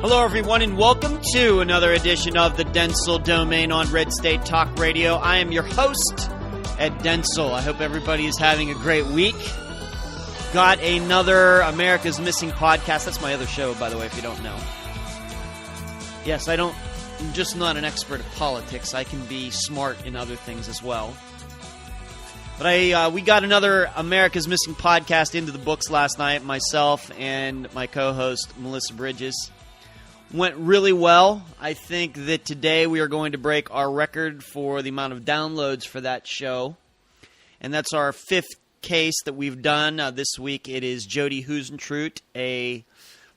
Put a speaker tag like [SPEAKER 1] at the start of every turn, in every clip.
[SPEAKER 1] Hello, everyone, and welcome to another edition of the Dentzel Domain on Red State Talk Radio. I am your host, Ed Dentzel. I hope everybody is having a great week. Got another America's Missing podcast. That's my other show, by the way, if you don't know. Yes, I'm just not an expert at politics. I can be smart in other things as well. But we got another America's Missing podcast into the books last night, myself and my co-host, Melissa Bridges. Went really well. I think that today we are going to break our record for the amount of downloads for that show. And that's our fifth case that we've done. This week it is Jody Husentrut, a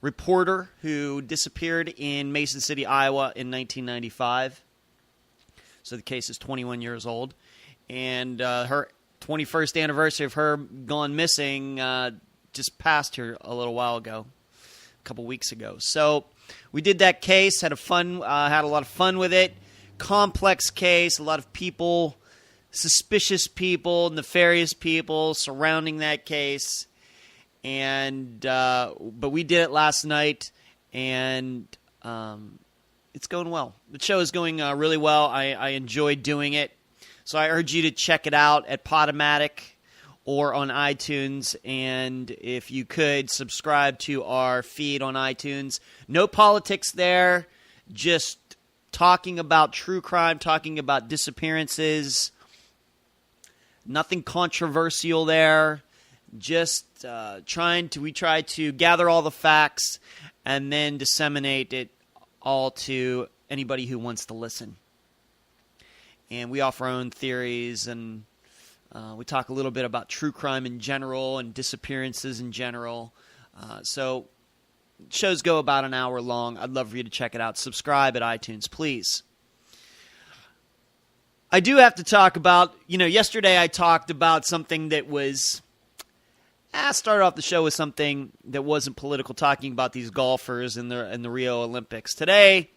[SPEAKER 1] reporter who disappeared in Mason City, Iowa in 1995. So the case is 21 years old. And her 21st anniversary of her gone missing just passed here a little while ago, a couple weeks ago. So we did that case, had a lot of fun with it. Complex case, a lot of people, suspicious people, nefarious people surrounding that case. And but we did it last night, and it's going well. The show is going really well. I enjoyed doing it. So I urge you to check it out at Podomatic or on iTunes, and if you could, subscribe to our feed on iTunes. No politics there, just talking about true crime, talking about disappearances. Nothing controversial there. Just we try to gather all the facts and then disseminate it all to anybody who wants to listen. And we offer our own theories, and we talk a little bit about true crime in general and disappearances in general. So shows go about an hour long. I'd love for you to check it out. Subscribe at iTunes, please. I do have to talk about, yesterday I talked about something that was, started off the show with something that wasn't political, talking about these golfers in the Rio Olympics. Today,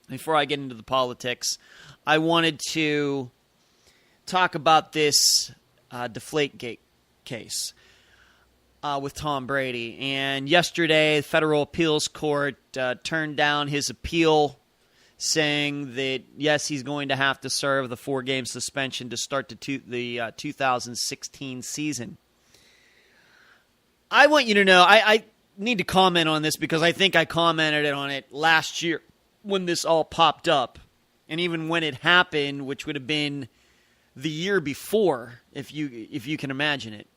[SPEAKER 1] before I get into the politics, I wanted to talk about this Deflategate case with Tom Brady. And yesterday, the Federal Appeals Court turned down his appeal, saying that, yes, he's going to have to serve the 4-game suspension to start the 2016 season. I want you to know, I need to comment on this because I think I commented on it last year when this all popped up. And even when it happened, which would have been the year before, if you can imagine it.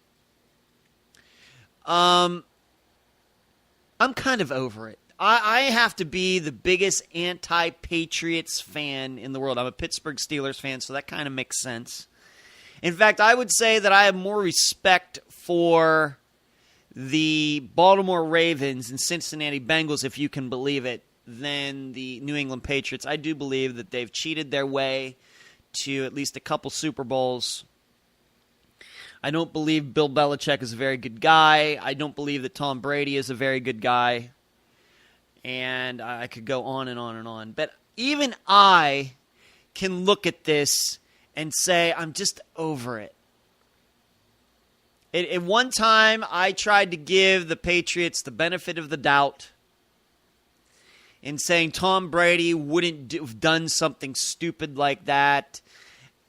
[SPEAKER 1] I'm kind of over it. I have to be the biggest anti-Patriots fan in the world. I'm a Pittsburgh Steelers fan, so that kind of makes sense. In fact, I would say that I have more respect for the Baltimore Ravens and Cincinnati Bengals, if you can believe it, than the New England Patriots. I do believe that they've cheated their way to at least a couple Super Bowls. I don't believe Bill Belichick is a very good guy. I don't believe that Tom Brady is a very good guy. And I could go on and on and on. But even I can look at this and say, I'm just over it. At one time, I tried to give the Patriots the benefit of the doubt in saying Tom Brady wouldn't have done something stupid like that.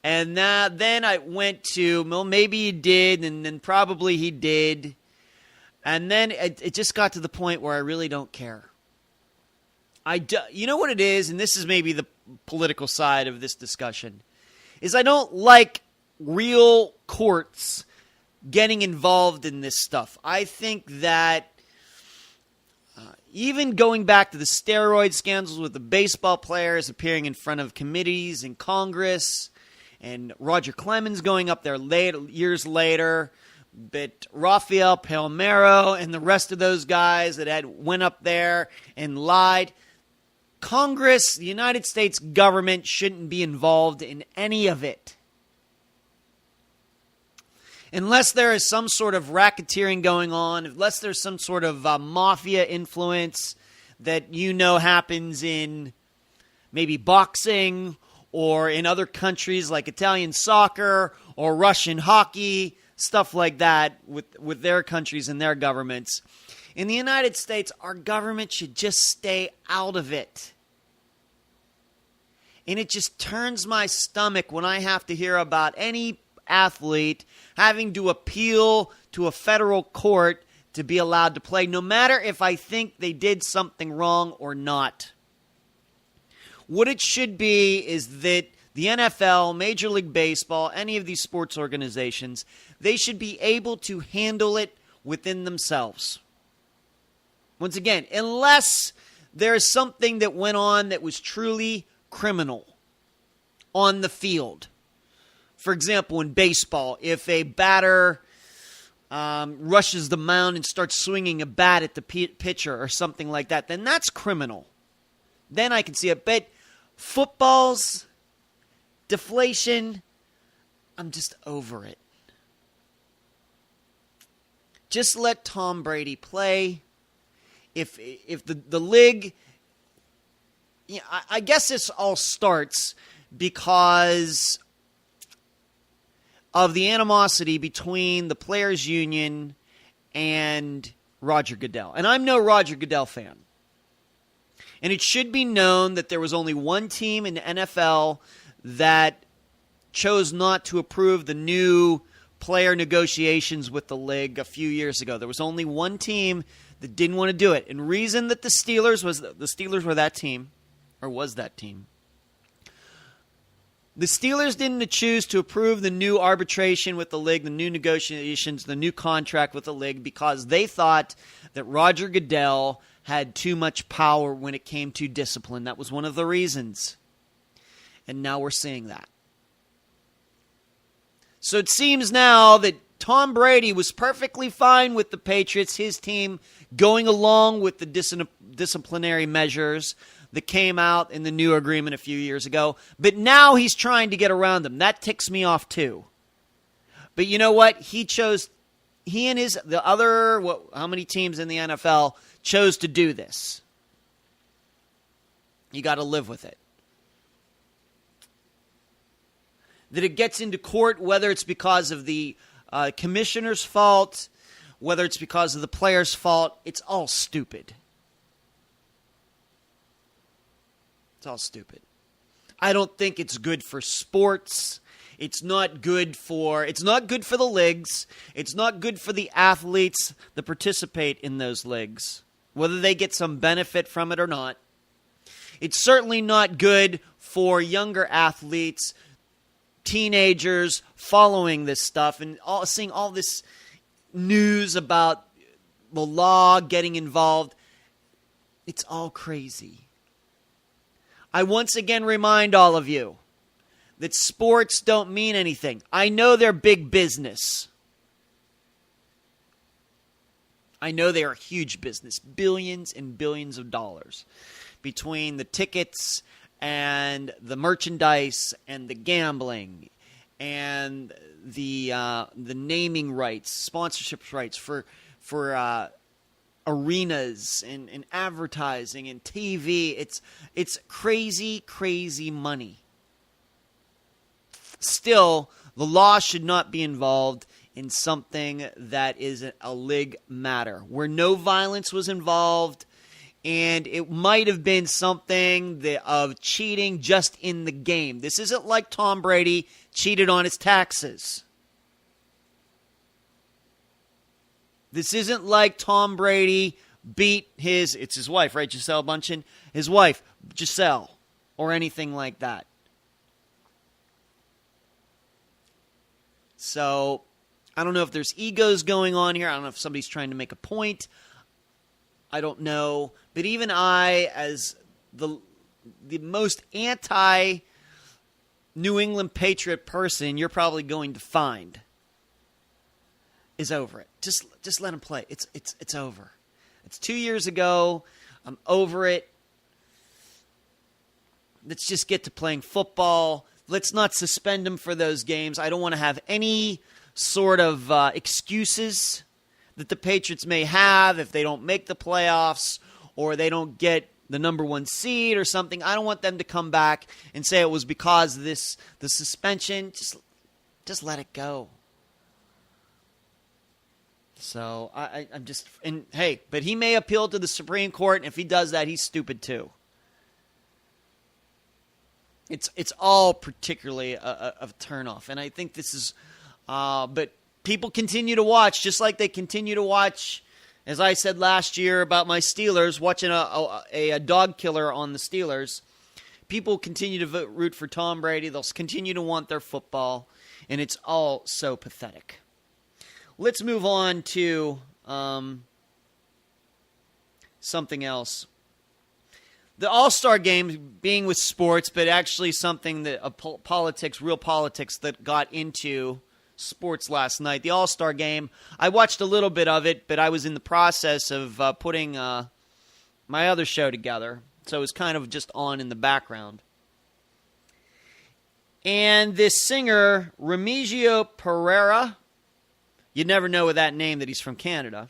[SPEAKER 1] And then I went to, well, maybe he did, and then probably he did. And then it just got to the point where I really don't care. You know what it is, and this is maybe the political side of this discussion, is I don't like real courts getting involved in this stuff. I think that even going back to the steroid scandals with the baseball players appearing in front of committees in Congress, and Roger Clemens going up there years later, but Rafael Palmeiro and the rest of those guys that went up there and lied. Congress, the United States government shouldn't be involved in any of it. Unless there is some sort of racketeering going on, unless there's some sort of mafia influence that happens in maybe boxing or in other countries like Italian soccer or Russian hockey, stuff like that with their countries and their governments. In the United States, our government should just stay out of it. And it just turns my stomach when I have to hear about any athlete having to appeal to a federal court to be allowed to play, no matter if I think they did something wrong or not. What it should be is that the NFL, Major League Baseball, any of these sports organizations, they should be able to handle it within themselves. Once again, unless there is something that went on that was truly criminal on the field. For example, in baseball, if a batter rushes the mound and starts swinging a bat at the pitcher or something like that, then that's criminal. Then I can see it. But football's deflation, I'm just over it. Just let Tom Brady play. If the league, I guess this all starts because of the animosity between the players' union and Roger Goodell. And I'm no Roger Goodell fan. And it should be known that there was only one team in the NFL that chose not to approve the new player negotiations with the league a few years ago. There was only one team that didn't want to do it. And the reason that the Steelers were that team, or was that team. The Steelers didn't choose to approve the new arbitration with the league, the new negotiations, the new contract with the league, because they thought that Roger Goodell had too much power when it came to discipline. That was one of the reasons. And now we're seeing that. So it seems now that Tom Brady was perfectly fine with the Patriots, his team, going along with the disciplinary measures that came out in the new agreement a few years ago. But now he's trying to get around them. That ticks me off too. But you know what? He and how many teams in the NFL chose to do this? You got to live with it. That it gets into court, whether it's because of the commissioner's fault, whether it's because of the player's fault, it's all stupid. It's all stupid. I don't think it's good for sports. It's not good for the leagues. It's not good for the athletes that participate in those leagues, whether they get some benefit from it or not. It's certainly not good for younger athletes, teenagers following this stuff and seeing all this news about the law getting involved. It's all crazy. I once again remind all of you that sports don't mean anything. I know they're big business. I know they are huge business. Billions and billions of dollars between the tickets and the merchandise and the gambling and the naming rights, sponsorship rights for arenas and advertising and TV. It's crazy, crazy money. Still, the law should not be involved in something that is a league matter, where no violence was involved, and it might have been something of cheating just in the game. This isn't like Tom Brady cheated on his taxes. This isn't like Tom Brady beat it's his wife, right, Gisele Bündchen? His wife, Gisele, or anything like that. So, I don't know if there's egos going on here. I don't know if somebody's trying to make a point. I don't know. But even I, as the most anti-New England Patriot person you're probably going to find, is over it. Just let him play. It's over. It's 2 years ago. I'm over it. Let's just get to playing football. Let's not suspend him for those games. I don't want to have any sort of excuses that the Patriots may have if they don't make the playoffs or they don't get the number one seed or something. I don't want them to come back and say it was because of the suspension. Just let it go. So I'm just, and hey, but he may appeal to the Supreme Court, and if he does that, he's stupid too. It's all particularly a turnoff, and I think this is, but people continue to watch, just like they continue to watch, as I said last year about my Steelers, watching a dog killer on the Steelers. People continue to root for Tom Brady. They'll continue to want their football, and it's all so pathetic. Let's move on to something else. The All-Star Game being with sports, but actually something that real politics that got into sports last night. The All-Star Game, I watched a little bit of it, but I was in the process of putting my other show together, so it was kind of just on in the background. And this singer, Remigio Pereira, you'd never know with that name that he's from Canada.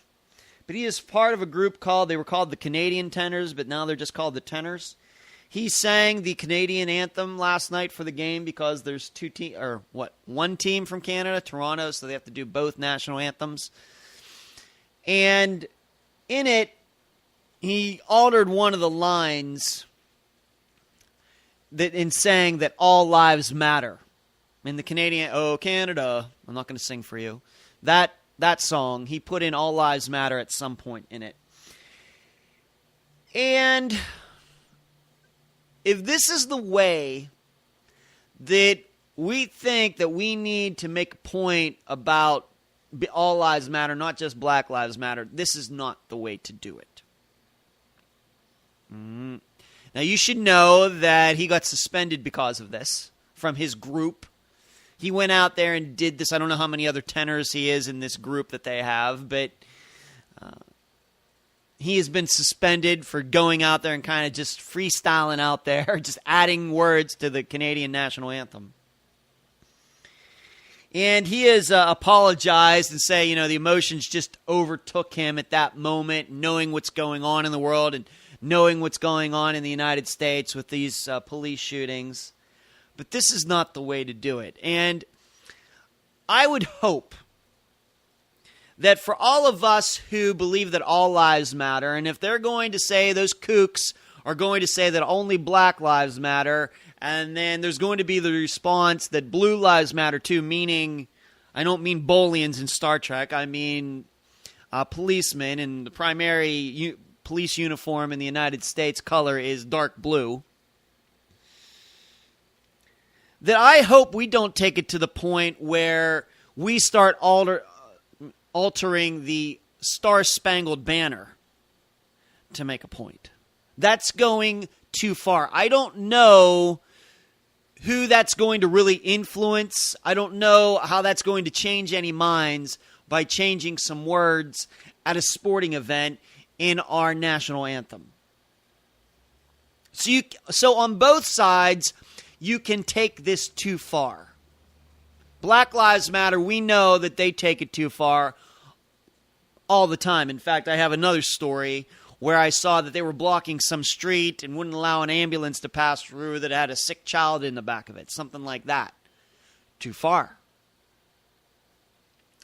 [SPEAKER 1] But he is part of a group they were called the Canadian Tenors, but now they're just called the Tenors. He sang the Canadian anthem last night for the game because there's one team from Canada, Toronto, so they have to do both national anthems. And in it, he altered one of the lines in saying that all lives matter. In the Canadian, oh Canada, I'm not going to sing for you. That song, he put in all lives matter at some point in it. And if this is the way that we think that we need to make a point about all lives matter, not just Black Lives Matter, this is not the way to do it. Now, you should know that he got suspended because of this from his group. He went out there and did this. I don't know how many other tenors he is in this group that they have, but he has been suspended for going out there and kind of just freestyling out there, just adding words to the Canadian national anthem. And he has apologized and say, the emotions just overtook him at that moment, knowing what's going on in the world and knowing what's going on in the United States with these police shootings. But this is not the way to do it. And I would hope that for all of us who believe that all lives matter, and if they're going to say, those kooks are going to say that only Black lives matter, and then there's going to be the response that blue lives matter too, meaning, I don't mean Bolians in Star Trek, I mean policemen, and the primary police uniform in the United States color is dark blue. That I hope we don't take it to the point where we start altering the Star-Spangled Banner to make a point. That's going too far. I don't know who that's going to really influence. I don't know how that's going to change any minds by changing some words at a sporting event in our national anthem. So on both sides, you can take this too far. Black Lives Matter, we know that they take it too far all the time. In fact, I have another story where I saw that they were blocking some street and wouldn't allow an ambulance to pass through that had a sick child in the back of it. Something like that. Too far.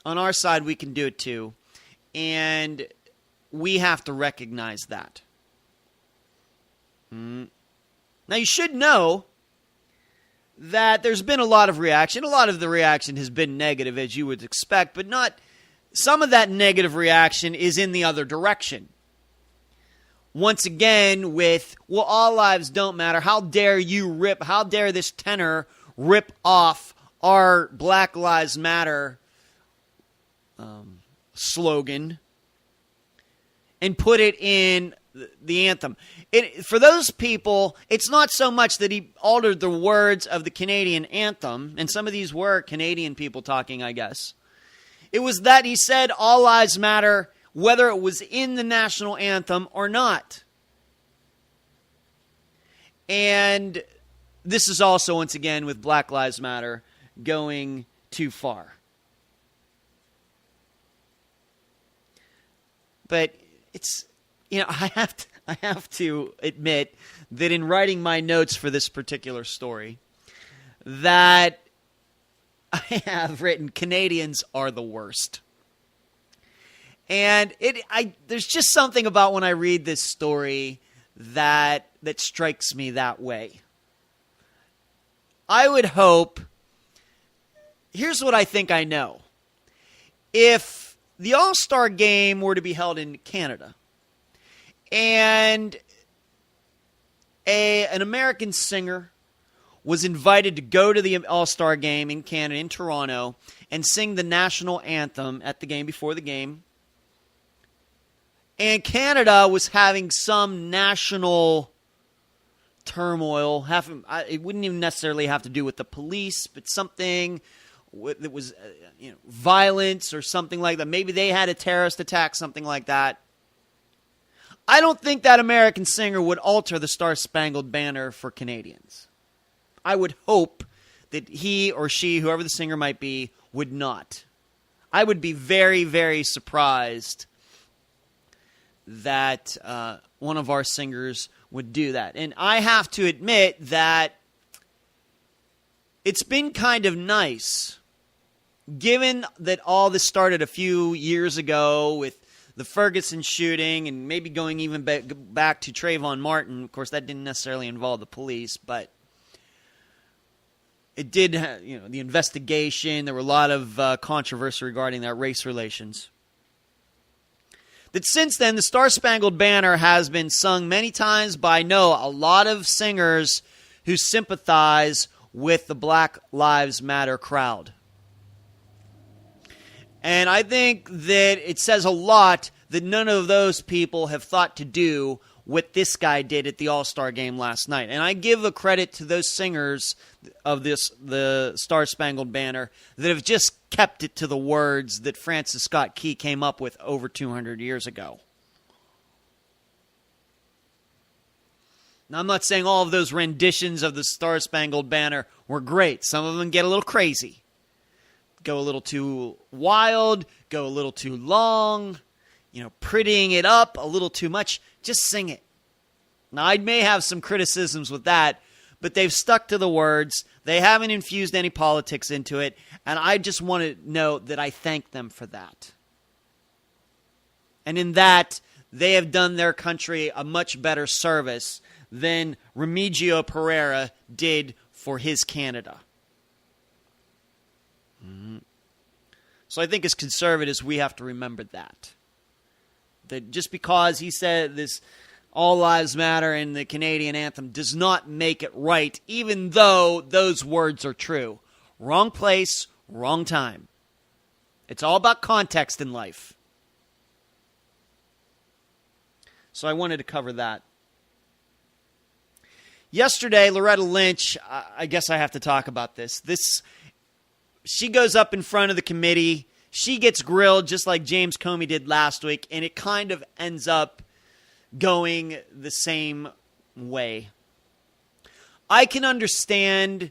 [SPEAKER 1] On our side, we can do it too. And we have to recognize that. Now, you should know that there's been a lot of reaction. A lot of the reaction has been negative, as you would expect, but not. Some of that negative reaction is in the other direction. Once again, with, well, all lives don't matter. How dare this tenor rip off our Black Lives Matter slogan and put it in the anthem. For those people, it's not so much that he altered the words of the Canadian anthem, and some of these were Canadian people talking, I guess. It was that he said all lives matter, whether it was in the national anthem or not. And this is also, once again, with Black Lives Matter, going too far. But it's, I have to admit that in writing my notes for this particular story, that I have written Canadians are the worst. And there's just something about when I read this story that strikes me that way. I would hope, here's what I think I know. If the All-Star Game were to be held in Canada, and an American singer was invited to go to the All-Star Game in Canada, in Toronto, and sing the national anthem at the game, before the game, and Canada was having some national turmoil. It wouldn't even necessarily have to do with the police, but something that was violence or something like that. Maybe they had a terrorist attack, something like that. I don't think that American singer would alter the Star-Spangled Banner for Canadians. I would hope that he or she, whoever the singer might be, would not. I would be very, very surprised that one of our singers would do that. And I have to admit that it's been kind of nice, given that all this started a few years ago with the Ferguson shooting and maybe going even back to Trayvon Martin. Of course, that didn't necessarily involve the police, but it did, the investigation. There were a lot of controversy regarding that, race relations. That since then, the Star-Spangled Banner has been sung many times by, a lot of singers who sympathize with the Black Lives Matter crowd. And I think that it says a lot that none of those people have thought to do what this guy did at the All-Star Game last night. And I give a credit to those singers of the Star-Spangled Banner that have just kept it to the words that Francis Scott Key came up with over 200 years ago. Now, I'm not saying all of those renditions of the Star-Spangled Banner were great. Some of them get a little crazy. Go a little too wild, go a little too long, prettying it up a little too much. Just sing it. Now, I may have some criticisms with that, but they've stuck to the words. They haven't infused any politics into it, and I just want to know that I thank them for that. And in that, they have done their country a much better service than Remigio Pereira did for his Canada. So I think as conservatives, we have to remember that. That just because he said this All Lives Matter in the Canadian anthem does not make it right, even though those words are true. Wrong place, wrong time. It's all about context in life. So I wanted to cover that. Yesterday, Loretta Lynch, I guess I have to talk about this. She goes up in front of the committee. She gets grilled just like James Comey did last week, and it kind of ends up going the same way. I can understand,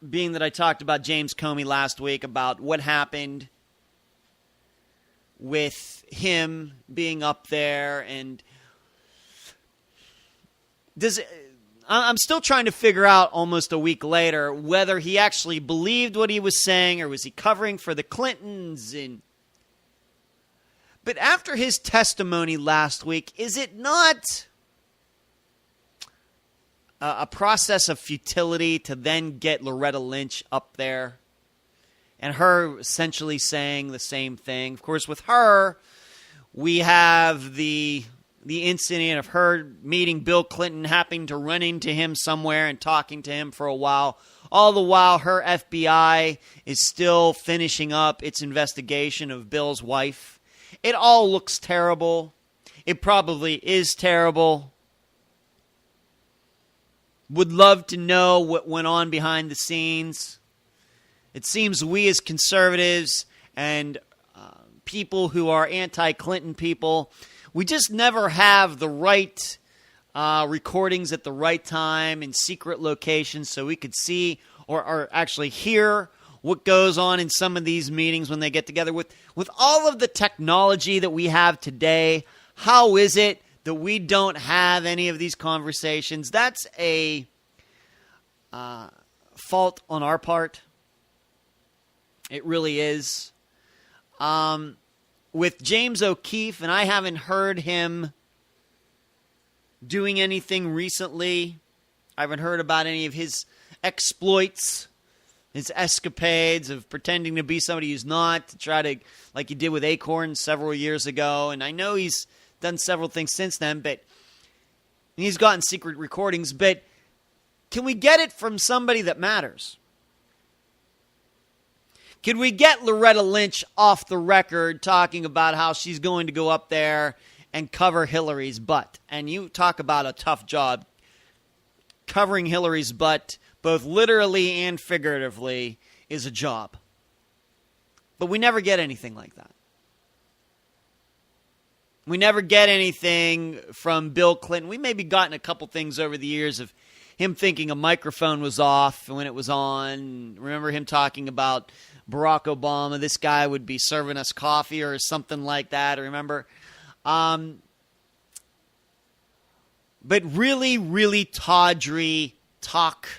[SPEAKER 1] being that I talked about James Comey last week, about what happened with him being up there, and I'm still trying to figure out almost a week later whether he actually believed what he was saying or was he covering for the Clintons. But after his testimony last week, is it not a process of futility to then get Loretta Lynch up there and her essentially saying the same thing? Of course, with her, we have the incident of her meeting Bill Clinton, happening to run into him somewhere and talking to him for a while. All the while, her FBI is still finishing up its investigation of Bill's wife. It all looks terrible. It probably is terrible. Would love to know what went on behind the scenes. It seems we as conservatives and people who are anti-Clinton people, we just never have the right recordings at the right time in secret locations so we could see or actually hear what goes on in some of these meetings when they get together. With all of the technology that we have today, how is it that we don't have any of these conversations? That's a fault on our part. It really is. with James O'Keefe, and I haven't heard him doing anything recently. I haven't heard about any of his exploits, his escapades of pretending to be somebody who's not, to try to, like he did with Acorn several years ago. And I know he's done several things since then, but he's gotten secret recordings. But can we get it from somebody that matters? Can we get Loretta Lynch off the record talking about how she's going to go up there and cover Hillary's butt? And you talk about a tough job. Covering Hillary's butt, both literally and figuratively, is a job. But we never get anything like that. We never get anything from Bill Clinton. We maybe gotten a couple things over the years of him thinking a microphone was off when it was on. Remember him talking about Barack Obama, this guy would be serving us coffee or something like that, remember? But really, really tawdry talk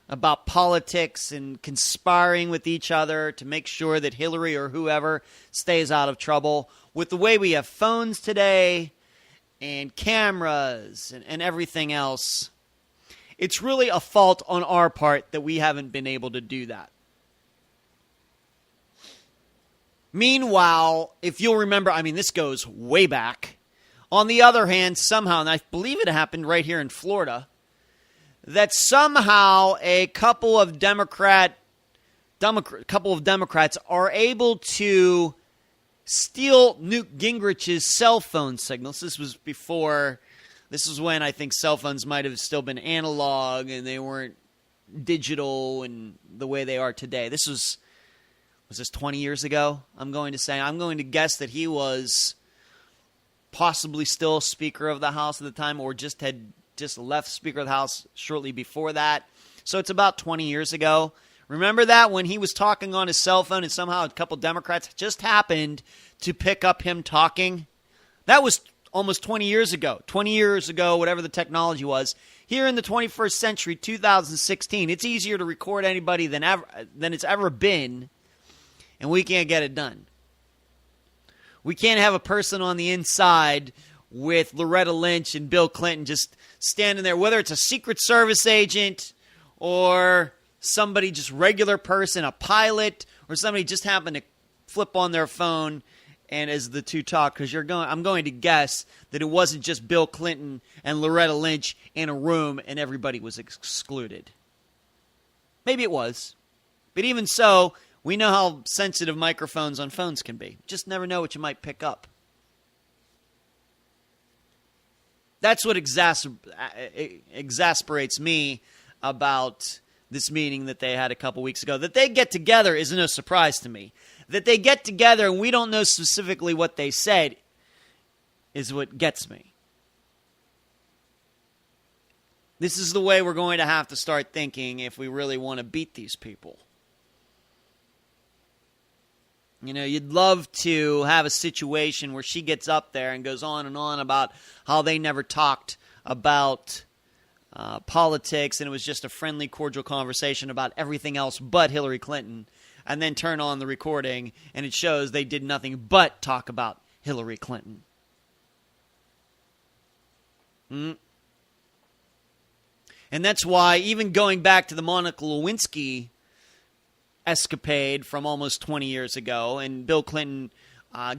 [SPEAKER 1] about politics and conspiring with each other to make sure that Hillary or whoever stays out of trouble. With the way we have phones today and cameras and everything else, it's really a fault on our part that we haven't been able to do that. Meanwhile, if you'll remember, I mean, this goes way back. On the other hand, somehow, and I believe it happened right here in Florida, that somehow a couple of Democrats are able to steal Newt Gingrich's cell phone signals. This was when I think cell phones might have still been analog and they weren't digital in the way they are today. Was this 20 years ago? I'm going to guess that he was possibly still Speaker of the House at the time, or just left Speaker of the House shortly before that. So it's about 20 years ago. Remember that when he was talking on his cell phone and somehow a couple Democrats just happened to pick up him talking? That was almost 20 years ago. 20 years ago, whatever the technology was. Here in the 21st century, 2016, it's easier to record anybody than it's ever been, and we can't get it done. We can't have a person on the inside with Loretta Lynch and Bill Clinton just standing there, whether it's a Secret Service agent or somebody just regular person, a pilot, or somebody just happened to flip on their phone and as the two talk, because I'm going to guess that it wasn't just Bill Clinton and Loretta Lynch in a room and everybody was excluded. Maybe it was. But even so, we know how sensitive microphones on phones can be. Just never know what you might pick up. That's what exasperates me about this meeting that they had a couple weeks ago. That they get together is no surprise to me. That they get together and we don't know specifically what they said is what gets me. This is the way we're going to have to start thinking if we really want to beat these people. You know, you'd love to have a situation where she gets up there and goes on and on about how they never talked about politics and it was just a friendly, cordial conversation about everything else but Hillary Clinton, and then turn on the recording and it shows they did nothing but talk about Hillary Clinton. And that's why, even going back to the Monica Lewinsky escapade from almost 20 years ago, and Bill Clinton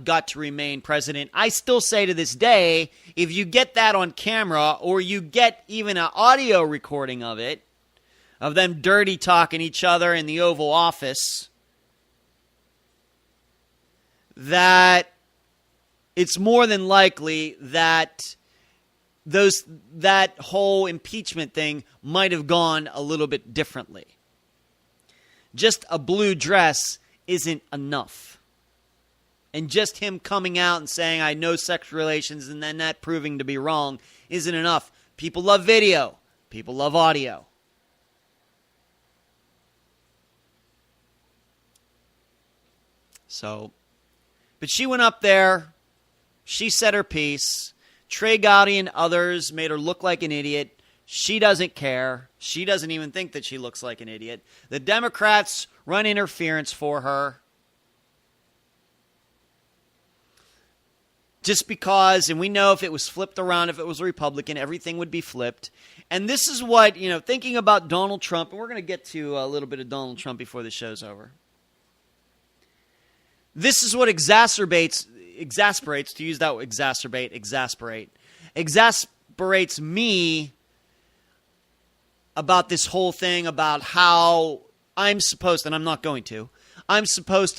[SPEAKER 1] got to remain president, I still say to this day, if you get that on camera, or you get even an audio recording of it, of them dirty talking each other in the Oval Office, that it's more than likely that that whole impeachment thing might have gone a little bit differently. Just a blue dress isn't enough. And just him coming out and saying, I know sexual relations, and then that proving to be wrong isn't enough. People love video. People love audio. So, but she went up there. She said her piece. Trey Gowdy and others made her look like an idiot. She doesn't care. She doesn't even think that she looks like an idiot. The Democrats run interference for her. Just because, and we know if it was flipped around, if it was a Republican, everything would be flipped. And this is what, thinking about Donald Trump, and we're going to get to a little bit of Donald Trump before the show's over. This is what exasperates, to use that word, exasperates me about this whole thing about how I'm supposed to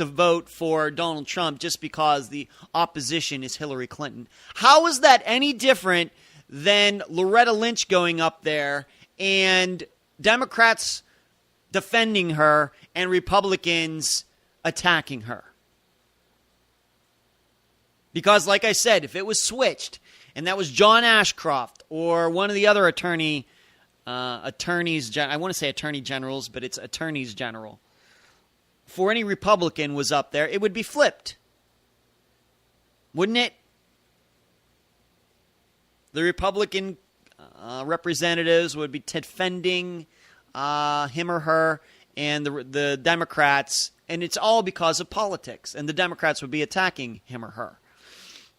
[SPEAKER 1] vote for Donald Trump just because the opposition is Hillary Clinton. How is that any different than Loretta Lynch going up there and Democrats defending her and Republicans attacking her? Because, like I said, if it was switched and that was John Ashcroft or one of the other attorneys, I want to say attorney generals, but it's attorneys general, for any Republican was up there, it would be flipped. Wouldn't it? The Republican representatives would be defending him or her, and the Democrats, and it's all because of politics, and the Democrats would be attacking him or her.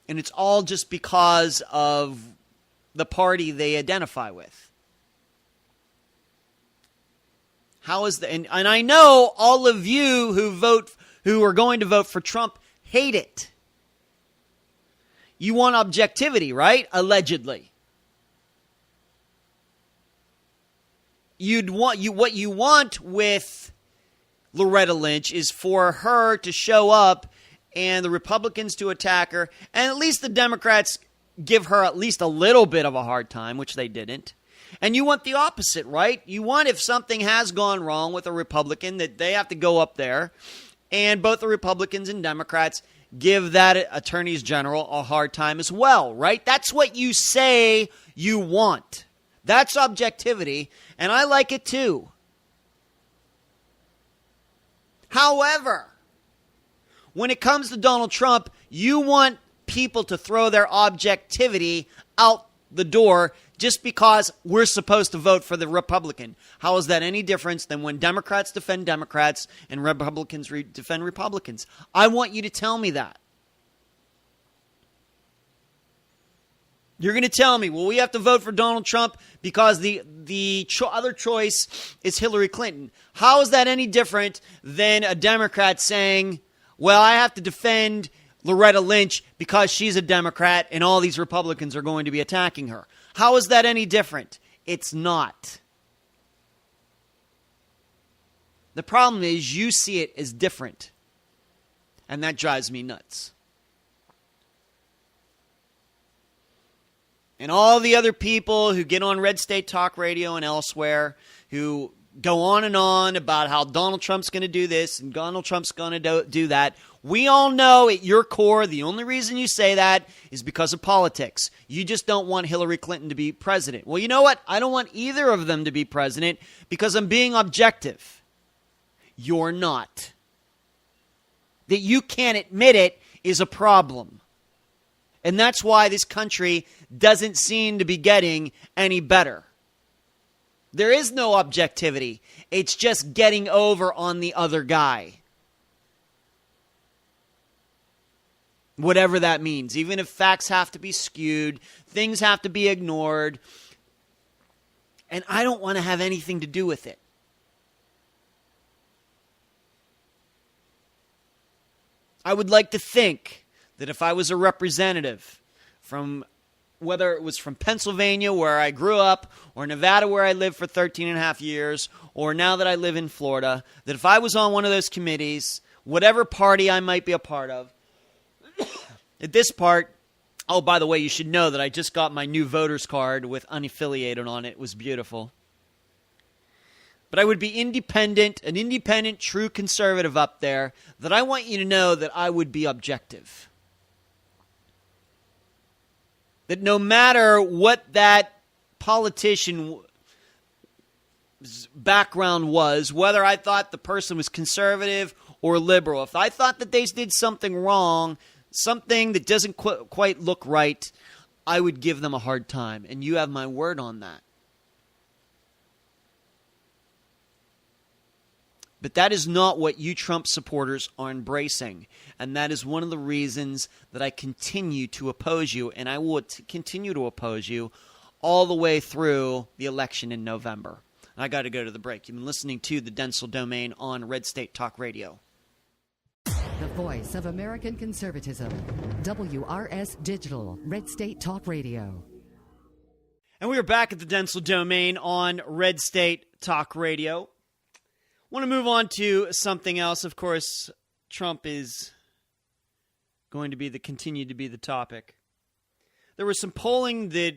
[SPEAKER 1] And it's all just because of the party they identify with. How is and I know all of you who are going to vote for Trump hate it. You want objectivity, right? Allegedly. What you want with Loretta Lynch is for her to show up and the Republicans to attack her, and at least the Democrats give her at least a little bit of a hard time, which they didn't. And you want the opposite, right? You want, if something has gone wrong with a Republican, that they have to go up there and both the Republicans and Democrats give that attorneys general a hard time as well, right? That's what you say you want. That's objectivity, and I like it too. However, when it comes to Donald Trump, you want people to throw their objectivity out the door just because we're supposed to vote for the Republican. How is that any different than when Democrats defend Democrats and Republicans defend Republicans? I want you to tell me that. You're going to tell me, well, we have to vote for Donald Trump because the other choice is Hillary Clinton. How is that any different than a Democrat saying, well, I have to defend Loretta Lynch because she's a Democrat and all these Republicans are going to be attacking her? How is that any different? It's not. The problem is you see it as different, and that drives me nuts. And all the other people who get on Red State Talk Radio and elsewhere who go on and on about how Donald Trump's going to do this and Donald Trump's going to do that. We all know at your core the only reason you say that is because of politics. You just don't want Hillary Clinton to be president. Well, you know what? I don't want either of them to be president because I'm being objective. You're not. That you can't admit it is a problem. And that's why this country doesn't seem to be getting any better. There is no objectivity. It's just getting over on the other guy. Whatever that means. Even if facts have to be skewed, things have to be ignored. And I don't want to have anything to do with it. I would like to think that if I was a representative from whether it was from Pennsylvania, where I grew up, or Nevada, where I lived for 13 and a half years, or now that I live in Florida, that if I was on one of those committees, whatever party I might be a part of, at this part, oh, by the way, you should know that I just got my new voter's card with unaffiliated on it. It was beautiful. But I would be independent, an independent, true conservative up there, that I want you to know that I would be objective. That no matter what that politician's background was, whether I thought the person was conservative or liberal, if I thought that they did something wrong, something that doesn't quite look right, I would give them a hard time. And you have my word on that. But that is not what you Trump supporters are embracing. And that is one of the reasons that I continue to oppose you, and I will continue to oppose you all the way through the election in November. I got to go to the break. You've been listening to the Dentzel Domain on Red State Talk Radio.
[SPEAKER 2] The voice of American conservatism. WRS Digital, Red State Talk Radio.
[SPEAKER 1] And we are back at the Dentzel Domain on Red State Talk Radio. Want to move on to something else. Of course, Trump is going to continue to be the topic. There was some polling that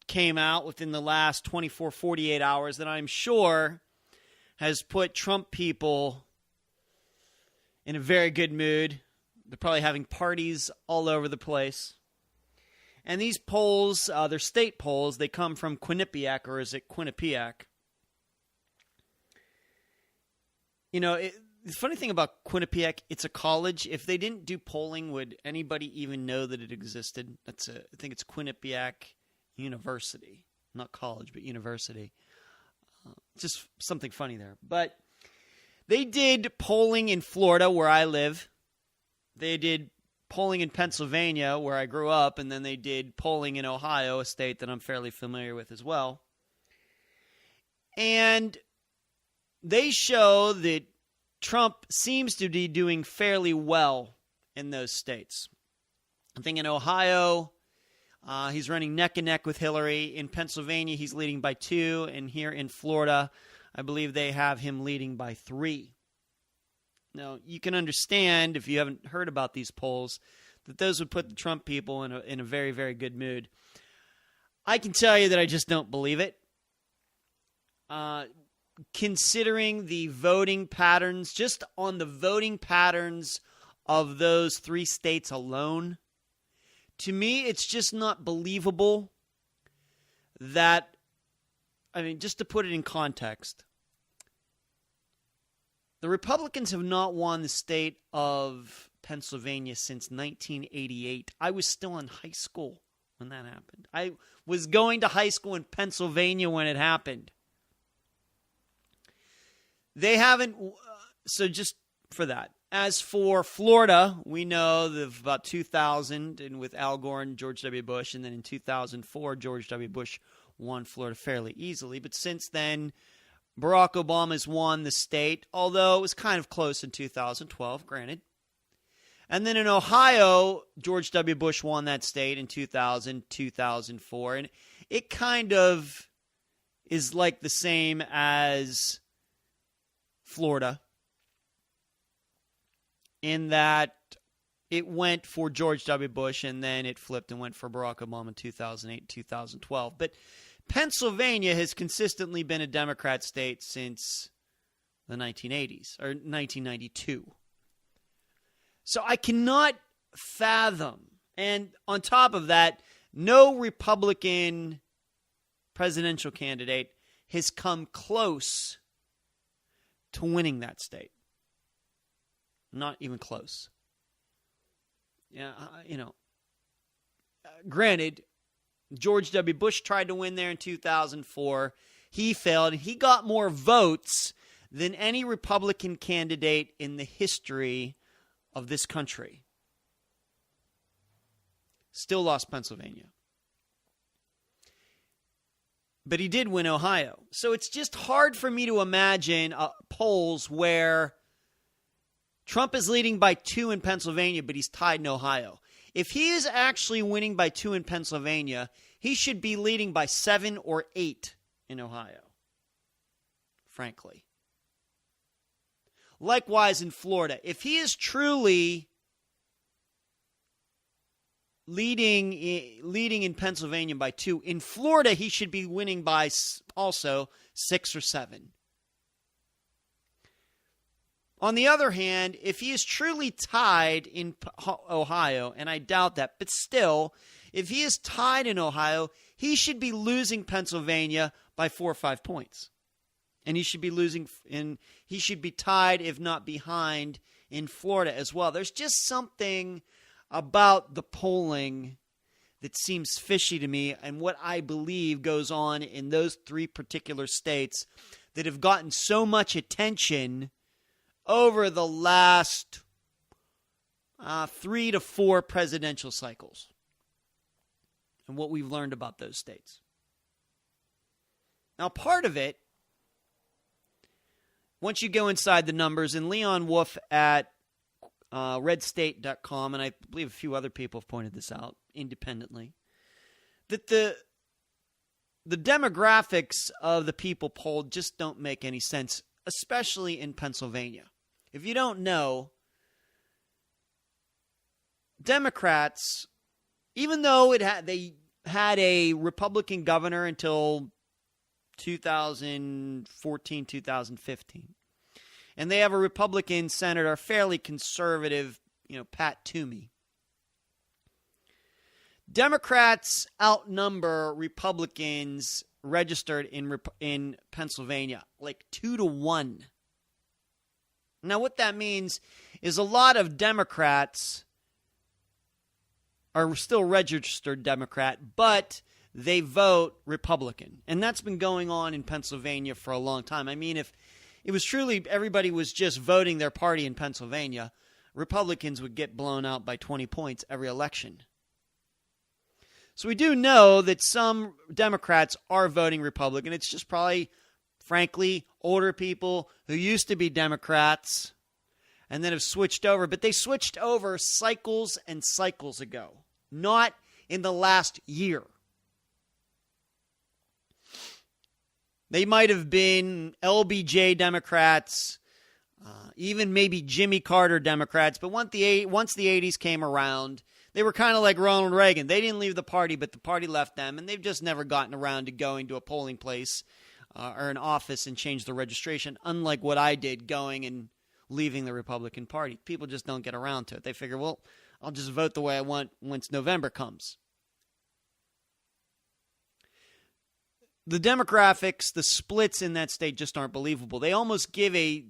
[SPEAKER 1] came out within the last 24, 48 hours that I'm sure has put Trump people in a very good mood. They're probably having parties all over the place. And these polls, they're state polls. They come from Quinnipiac, or is it Quinnipiac? You know, the funny thing about Quinnipiac, it's a college. If they didn't do polling, would anybody even know that it existed? I think it's Quinnipiac University. Not college, but university. Just something funny there. But they did polling in Florida, where I live. They did polling in Pennsylvania, where I grew up. And then they did polling in Ohio, a state that I'm fairly familiar with as well. And they show that Trump seems to be doing fairly well in those states. I think in Ohio, he's running neck and neck with Hillary. In Pennsylvania, he's leading by 2. And here in Florida, I believe they have him leading by 3. Now, you can understand, if you haven't heard about these polls, that those would put the Trump people in a very, very good mood. I can tell you that I just don't believe it. Considering the voting patterns, just on the voting patterns of those 3 states alone, to me, it's just not believable that, just to put it in context, the Republicans have not won the state of Pennsylvania since 1988. I was still in high school when that happened. I was going to high school in Pennsylvania when it happened. They haven't, so just for that. As for Florida, we know that about 2000, and with Al Gore and George W. Bush, and then in 2004, George W. Bush won Florida fairly easily. But since then, Barack Obama's won the state, although it was kind of close in 2012, granted. And then in Ohio, George W. Bush won that state in 2000, 2004. And it kind of is like the same as Florida, in that it went for George W. Bush and then it flipped and went for Barack Obama in 2008, 2012. But Pennsylvania has consistently been a Democrat state since the 1980s, or 1992. So I cannot fathom, and on top of that, no Republican presidential candidate has come close to winning that state. Not even close. Yeah, granted, George W. Bush tried to win there in 2004. He failed. He got more votes than any Republican candidate in the history of this country. Still lost Pennsylvania. But he did win Ohio. So it's just hard for me to imagine polls where Trump is leading by 2 in Pennsylvania, but he's tied in Ohio. If he is actually winning by 2 in Pennsylvania, he should be leading by 7 or 8 in Ohio, frankly. Likewise in Florida. If he is truly leading in Pennsylvania by 2, in Florida he should be winning by also 6 or 7. On the other hand, if he is truly tied in Ohio, and I doubt that, but still, if he is tied in Ohio, he should be losing Pennsylvania by 4 or 5 points. And he should be tied, if not behind, in Florida as well. There's just something about the polling that seems fishy to me, and what I believe goes on in those 3 particular states that have gotten so much attention over the last 3 to 4 presidential cycles and what we've learned about those states. Now, part of it, once you go inside the numbers, and Leon Wolf at redstate.com, and I believe a few other people have pointed this out independently, that the demographics of the people polled just don't make any sense, especially in Pennsylvania. If you don't know, Democrats, even though they had a Republican governor until 2014, 2015, and they have a Republican senator, fairly conservative, Pat Toomey. Democrats outnumber Republicans registered in Pennsylvania like 2-1. Now, what that means is a lot of Democrats are still registered Democrat, but they vote Republican. And that's been going on in Pennsylvania for a long time. I mean, if it was truly everybody was just voting their party in Pennsylvania, Republicans would get blown out by 20 points every election. So we do know that some Democrats are voting Republican. It's just probably, frankly, older people who used to be Democrats and then have switched over. But they switched over cycles and cycles ago, not in the last year. They might have been LBJ Democrats, even maybe Jimmy Carter Democrats. But once the 80s came around, they were kind of like Ronald Reagan. They didn't leave the party, but the party left them, and they've just never gotten around to going to a polling place or an office and change the registration, unlike what I did going and leaving the Republican Party. People just don't get around to it. They figure, well, I'll just vote the way I want once November comes. The demographics, the splits in that state just aren't believable. They almost give it's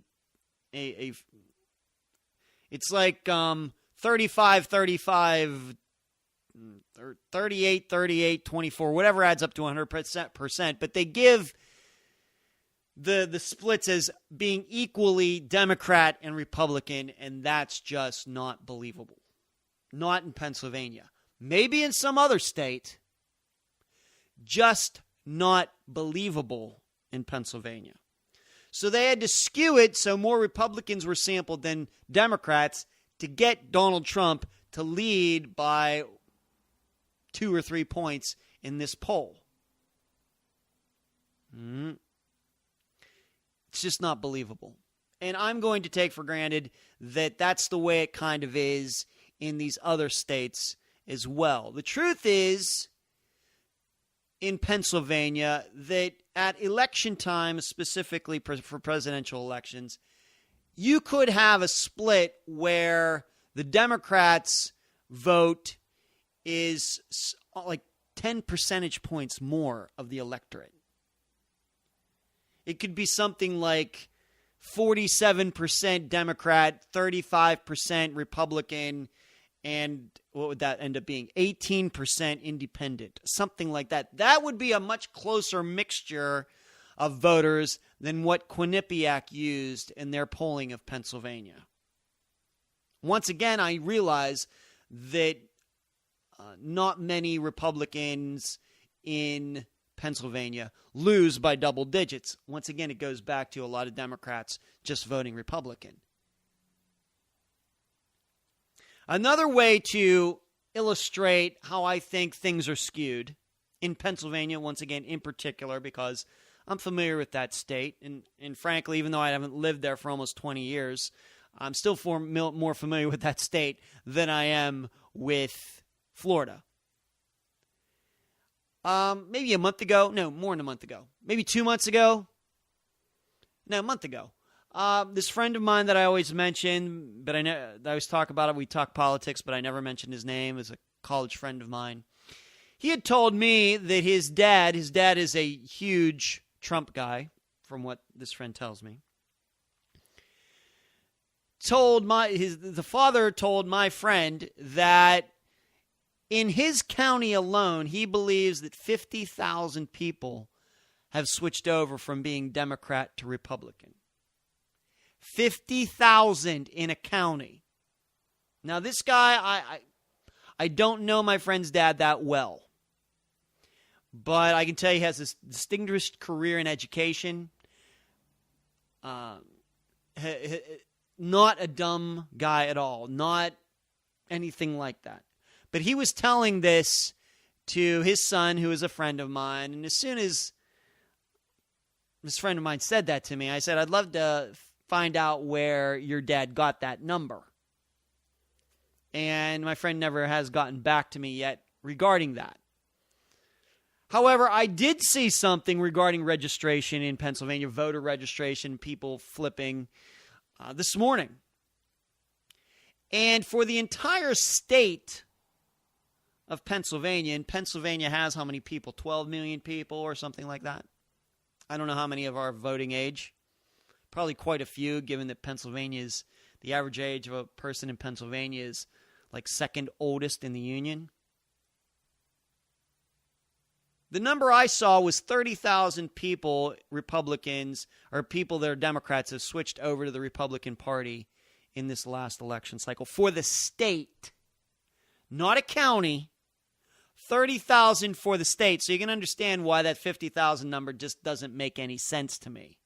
[SPEAKER 1] like 35-35, 38-38, 24, whatever adds up to 100%, but they give the splits as being equally Democrat and Republican, and that's just not believable. Not in Pennsylvania. Maybe in some other state, just not believable in Pennsylvania. So they had to skew it so more Republicans were sampled than Democrats to get Donald Trump to lead by 2 or 3 points in this poll. It's just not believable. And I'm going to take for granted that that's the way it kind of is in these other states as well. The truth is, in Pennsylvania, that at election time, specifically for presidential elections, you could have a split where the Democrats' vote is like 10 percentage points more of the electorate. It could be something like 47% Democrat, 35% Republican, and what would that end up being? 18% independent, something like that. That would be a much closer mixture of voters than what Quinnipiac used in their polling of Pennsylvania. Once again, I realize that not many Republicans in Pennsylvania lose by double digits. Once again, it goes back to a lot of Democrats just voting Republican. Another way to illustrate how I think things are skewed in Pennsylvania, once again, in particular, because I'm familiar with that state. And frankly, even though I haven't lived there for almost 20 years, I'm still more familiar with that state than I am with Florida. Maybe a month ago. No, more than a month ago. Maybe 2 months ago. No, a month ago. This friend of mine that I always mention, but I always talk about it. We talk politics, but I never mentioned his name. Is a college friend of mine. He had told me that his dad is a huge Trump guy, from what this friend tells me. The father told my friend that in his county alone, he believes that 50,000 people have switched over from being Democrat to Republican. 50,000 in a county. Now, this guy, I don't know my friend's dad that well. But I can tell you he has this distinguished career in education. Not a dumb guy at all. Not anything like that. But he was telling this to his son, who is a friend of mine. And as soon as this friend of mine said that to me, I said, I'd love to find out where your dad got that number. And my friend never has gotten back to me yet regarding that. However, I did see something regarding registration in Pennsylvania, voter registration, people flipping this morning. And for the entire state of Pennsylvania, and Pennsylvania has how many people? 12 million people or something like that? I don't know how many of our voting age. Probably quite a few, given that Pennsylvania's, the average age of a person in Pennsylvania is like second oldest in the Union. The number I saw was 30,000 people, Republicans, or people that are Democrats, have switched over to the Republican Party in this last election cycle for the state, not a county. 30,000 for the state. So you can understand why that 50,000 number just doesn't make any sense to me.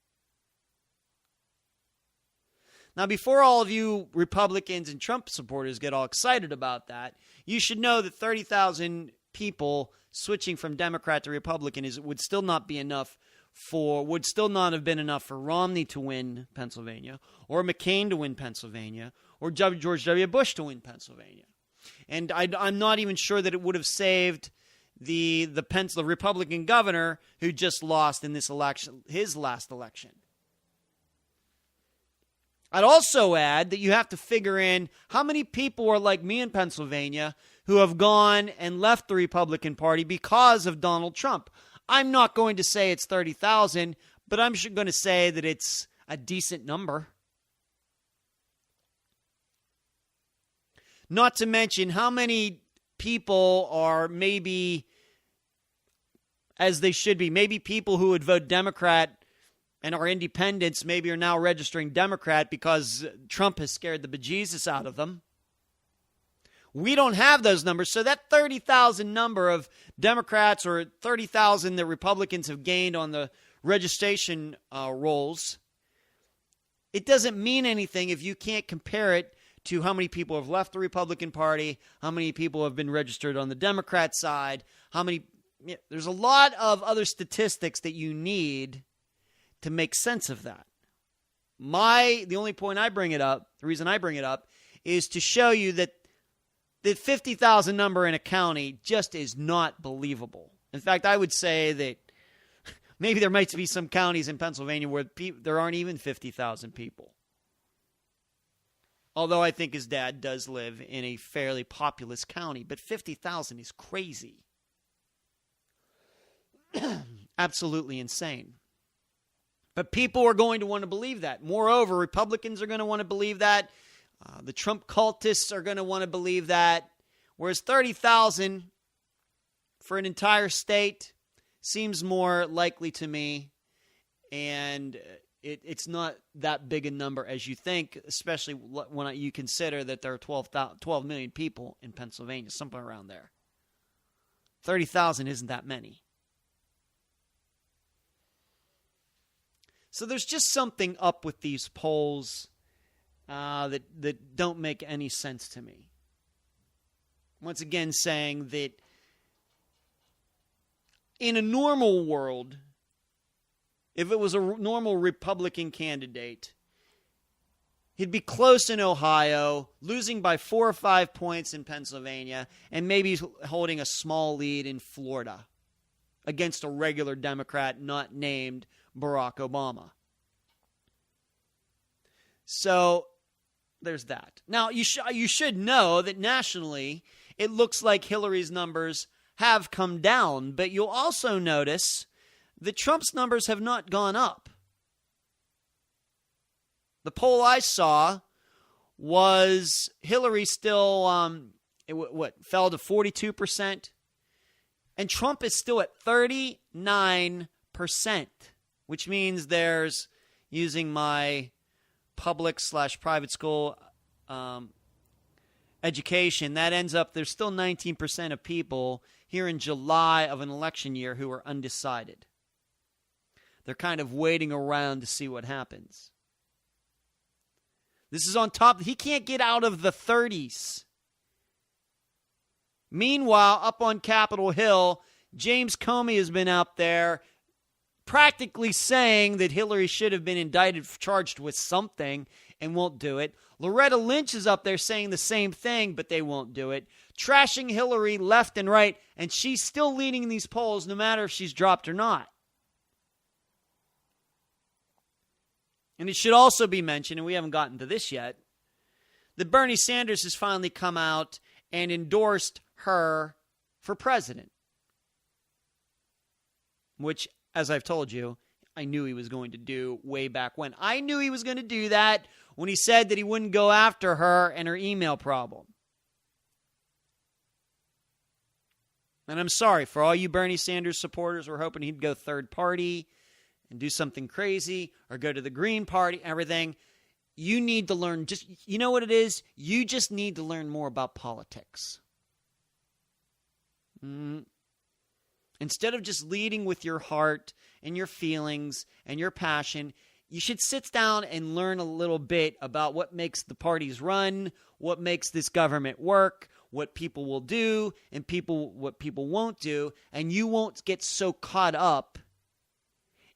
[SPEAKER 1] Now, before all of you Republicans and Trump supporters get all excited about that, you should know that 30,000 people switching from Democrat to Republican would still not have been enough for Romney to win Pennsylvania, or McCain to win Pennsylvania, or George W. Bush to win Pennsylvania. And I'm not even sure that it would have saved the Republican governor who just lost in this election, his last election. I'd also add that you have to figure in how many people are like me in Pennsylvania who have gone and left the Republican Party because of Donald Trump. I'm not going to say it's 30,000, but I'm going to say that it's a decent number. Not to mention how many people are maybe, as they should be, maybe people who would vote Democrat and are independents maybe are now registering Democrat because Trump has scared the bejesus out of them. We don't have those numbers. So that 30,000 number of Democrats or 30,000 that Republicans have gained on the registration rolls, it doesn't mean anything if you can't compare it to how many people have left the Republican Party, how many people have been registered on the Democrat side, there's a lot of other statistics that you need to make sense of that. The only point I bring it up, the reason I bring it up, is to show you that the 50,000 number in a county just is not believable. In fact, I would say that maybe there might be some counties in Pennsylvania where there aren't even 50,000 people. Although I think his dad does live in a fairly populous county, but 50,000 is crazy. Absolutely insane. But people are going to want to believe that. Moreover, Republicans are going to want to believe that. The Trump cultists are going to want to believe that. Whereas 30,000 for an entire state seems more likely to me. And it's not that big a number as you think, especially when you consider that there are 12 million people in Pennsylvania, somewhere around there. 30,000 isn't that many. So there's just something up with these polls that don't make any sense to me. Once again, saying that in a normal world, if it was a normal Republican candidate, he'd be close in Ohio, losing by 4 or 5 points in Pennsylvania, and maybe holding a small lead in Florida against a regular Democrat not named Barack Obama. So there's that. Now, you should know that nationally, it looks like Hillary's numbers have come down, but you'll also notice that Trump's numbers have not gone up. The poll I saw was Hillary still, fell to 42%, and Trump is still at 39%, which means there's, using my public/private school education, that ends up there's still 19% of people here in July of an election year who are undecided. They're kind of waiting around to see what happens. This is on top. He can't get out of the 30s. Meanwhile, up on Capitol Hill, James Comey has been out there practically saying that Hillary should have been indicted, charged with something, and won't do it. Loretta Lynch is up there saying the same thing, but they won't do it. Trashing Hillary left and right, and she's still leading these polls no matter if she's dropped or not. And it should also be mentioned, and we haven't gotten to this yet, that Bernie Sanders has finally come out and endorsed her for president. Which, as I've told you, I knew he was going to do way back when. I knew he was going to do that when he said that he wouldn't go after her and her email problem. And I'm sorry for all you Bernie Sanders supporters who were hoping he'd go third party and do something crazy or go to the Green Party, everything. You need to learn, you know what it is? You just need to learn more about politics. Instead of just leading with your heart and your feelings and your passion, you should sit down and learn a little bit about what makes the parties run, what makes this government work, what people will do, and what people won't do, and you won't get so caught up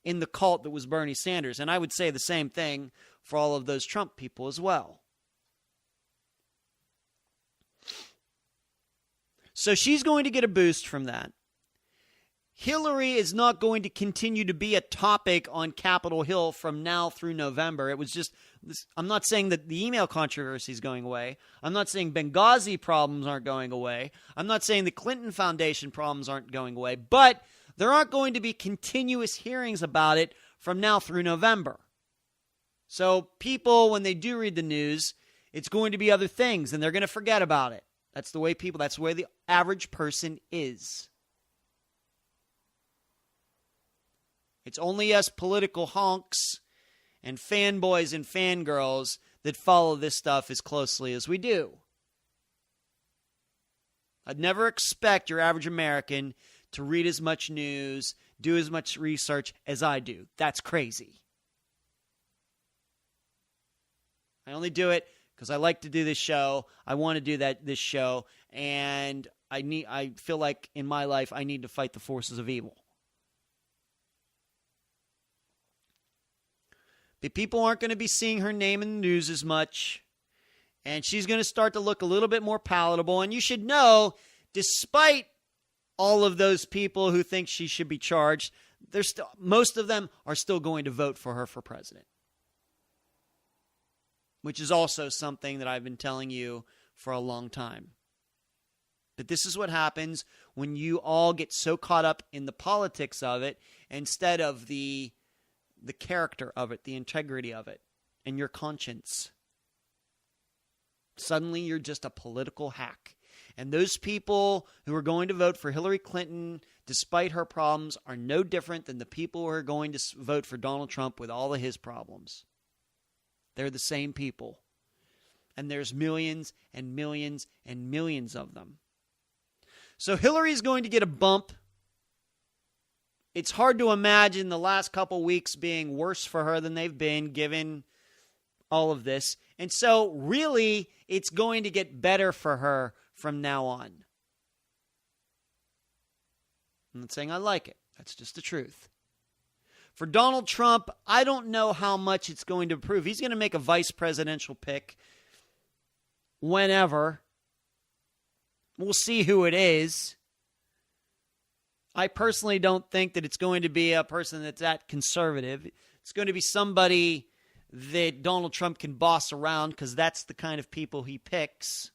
[SPEAKER 1] in the cult that was Bernie Sanders. And I would say the same thing for all of those Trump people as well. So she's going to get a boost from that. Hillary is not going to continue to be a topic on Capitol Hill from now through November. It was just, I'm not saying that the email controversy is going away. I'm not saying Benghazi problems aren't going away. I'm not saying the Clinton Foundation problems aren't going away. But there aren't going to be continuous hearings about it from now through November. So people, when they do read the news, it's going to be other things, and they're going to forget about it. That's the way the average person is. It's only us political honks and fanboys and fangirls that follow this stuff as closely as we do. I'd never expect your average American to read as much news, do as much research as I do. That's crazy. I only do it because I like to do this show. I want to do this show, and I feel like in my life I need to fight the forces of evil. But people aren't going to be seeing her name in the news as much, and she's going to start to look a little bit more palatable. And you should know, despite all of those people who think she should be charged, most of them are still going to vote for her for president. Which is also something that I've been telling you for a long time. But this is what happens when you all get so caught up in the politics of it instead of the character of it, the integrity of it, and your conscience. Suddenly you're just a political hack. And those people who are going to vote for Hillary Clinton, despite her problems, are no different than the people who are going to vote for Donald Trump with all of his problems. They're the same people. And there's millions and millions and millions of them. So Hillary's going to get a bump. It's hard to imagine the last couple weeks being worse for her than they've been, given all of this. And so really, it's going to get better for her from now on. I'm not saying I like it. That's just the truth. For Donald Trump, I don't know how much it's going to improve. He's going to make a vice presidential pick whenever. We'll see who it is. I personally don't think that it's going to be a person that's that conservative. It's going to be somebody that Donald Trump can boss around because that's the kind of people he picks.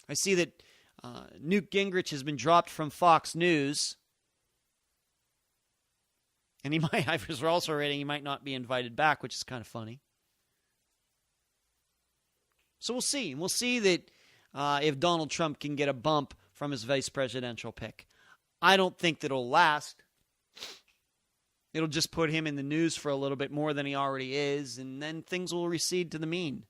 [SPEAKER 1] I see that Newt Gingrich has been dropped from Fox News. And I was also reading he might not be invited back, which is kind of funny. So we'll see. We'll see that if Donald Trump can get a bump from his vice presidential pick. I don't think that it'll last. It'll just put him in the news for a little bit more than he already is, and then things will recede to the mean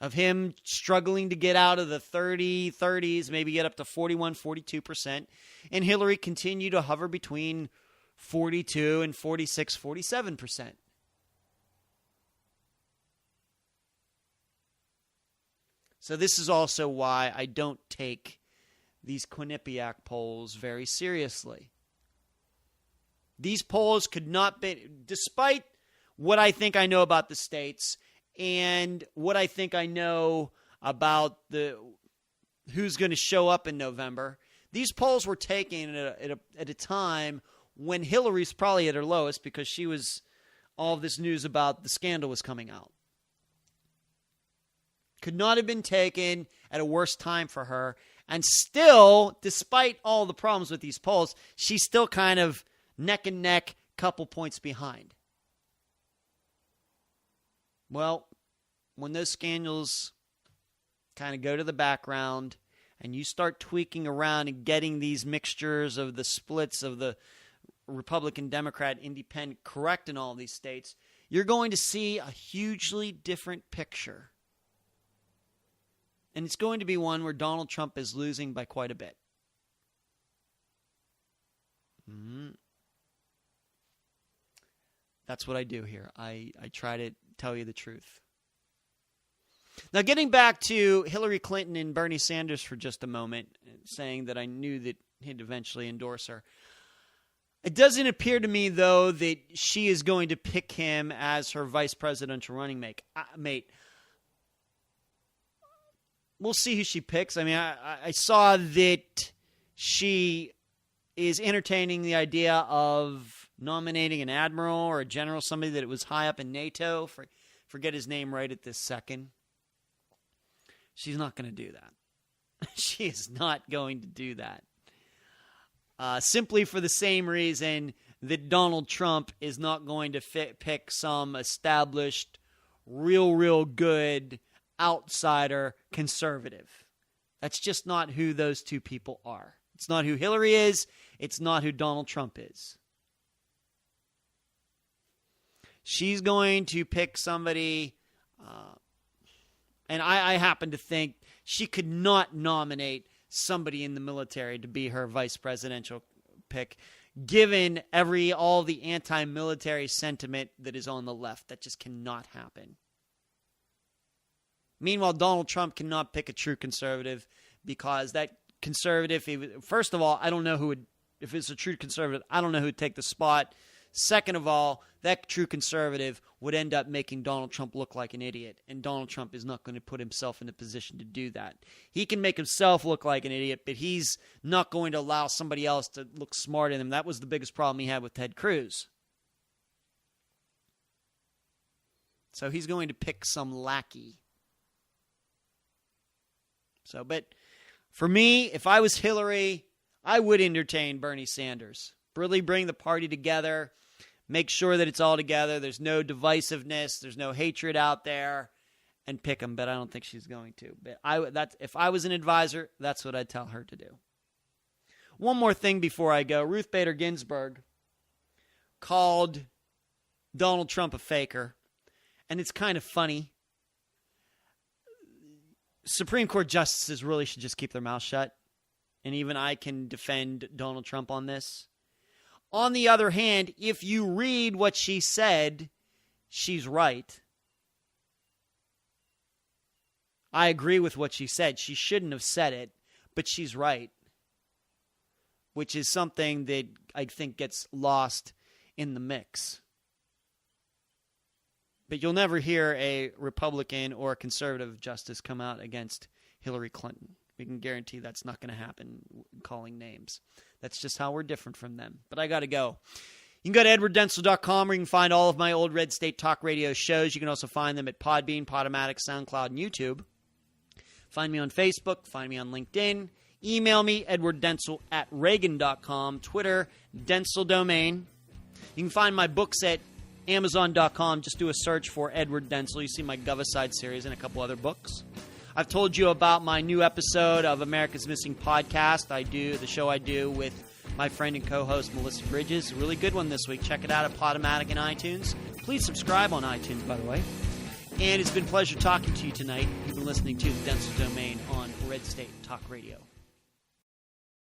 [SPEAKER 1] of him struggling to get out of the 30s, maybe get up to 41, 42%, and Hillary continue to hover between 42 and 46, 47%. So this is also why I don't take these Quinnipiac polls very seriously. These polls could not be, despite what I think I know about the states and what I think I know about who's going to show up in November, these polls were taken at a time when Hillary's probably at her lowest because she was, all of this news about the scandal was coming out. Could not have been taken at a worse time for her. And still, despite all the problems with these polls, she's still kind of neck and neck, couple points behind. Well, when those scandals kind of go to the background and you start tweaking around and getting these mixtures of the splits of the Republican, Democrat, Independent correct in all these states, you're going to see a hugely different picture. And it's going to be one where Donald Trump is losing by quite a bit. That's what I do here. I try to tell you the truth. Now, getting back to Hillary Clinton and Bernie Sanders for just a moment, saying that I knew that he'd eventually endorse her. It doesn't appear to me, though, that she is going to pick him as her vice presidential running mate. We'll see who she picks. I mean, I saw that she is entertaining the idea of nominating an admiral or a general, somebody that was high up in NATO. Forget his name right at this second. She's not going to do that. She is not going to do that. Simply for the same reason that Trump is not going to pick some established, real good outsider conservative. That's just not who those two people are. It's not who Hillary is. It's not who Donald Trump is. She's going to pick somebody, and I happen to think she could not nominate somebody in the military to be her vice presidential pick, given all the anti-military sentiment that is on the left. That just cannot happen. Meanwhile, Donald Trump cannot pick a true conservative because that conservative, first of all, I don't know if it's a true conservative, I don't know who would take the spot. Second of all, that true conservative would end up making Donald Trump look like an idiot, and Donald Trump is not going to put himself in a position to do that. He can make himself look like an idiot, but he's not going to allow somebody else to look smart in him. That was the biggest problem he had with Ted Cruz. So he's going to pick some lackey. But for me, if I was Hillary, I would entertain Bernie Sanders. Really bring the party together. Make sure that it's all together. There's no divisiveness. There's no hatred out there. And pick him, but I don't think she's going to. But if I was an advisor, that's what I'd tell her to do. One more thing before I go. Ruth Bader Ginsburg called Donald Trump a faker. And it's kind of funny. Supreme Court justices really should just keep their mouth shut. And even I can defend Donald Trump on this. On the other hand, if you read what she said, she's right. I agree with what she said. She shouldn't have said it, but she's right. Which is something that I think gets lost in the mix. But you'll never hear a Republican or a conservative justice come out against Hillary Clinton. We can guarantee that's not going to happen, calling names. That's just how we're different from them. But I got to go. You can go to edwarddentzel.com where you can find all of my old Red State Talk Radio shows. You can also find them at Podbean, Podomatic, SoundCloud, and YouTube. Find me on Facebook. Find me on LinkedIn. Email me, edwarddentzel@reagan.com. Twitter, Dentzel Domain. You can find my books at Amazon.com. Just do a search for Edward Dentzel. You see my Govicide series and a couple other books. I've told you about my new episode of America's Missing podcast. The show I do with my friend and co-host Melissa Bridges. A really good one this week. Check it out at Podomatic and iTunes. Please subscribe on iTunes, by the way. And it's been a pleasure talking to you tonight. You've been listening to the Dentzel Domain on Red State Talk Radio.